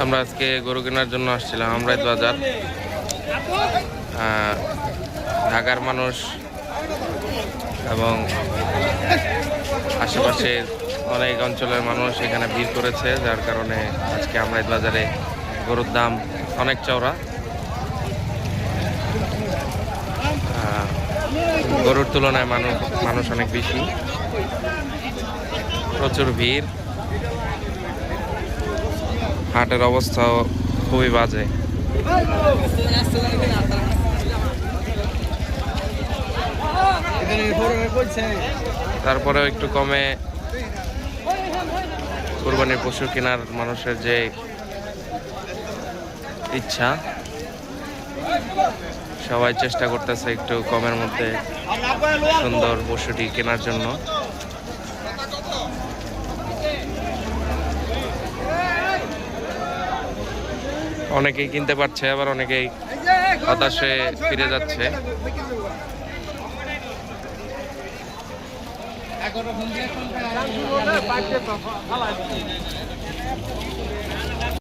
আমরা আজকে গরু কেনার জন্য আসছিলাম আমরাইত বাজার। ঢাকার মানুষ এবং আশেপাশের অনেক অঞ্চলের মানুষ এখানে ভিড় করেছে, যার কারণে আজকে আমরাইত বাজারে গরুর দাম অনেক চওড়া। গরুর তুলনায় মানুষ অনেক বেশি, প্রচুর ভিড়। হাটের অবস্থাও খুবই বাজে। তারপরেও একটু কমে কুরবানির পশু কেনার মানুষের যে ইচ্ছা, সবাই চেষ্টা করতেছে একটু কমের মধ্যে সুন্দর পশুটি কেনার জন্য। অনেকেই কিনতে পারছে, আবার অনেকেই হতাশে ফিরে যাচ্ছে।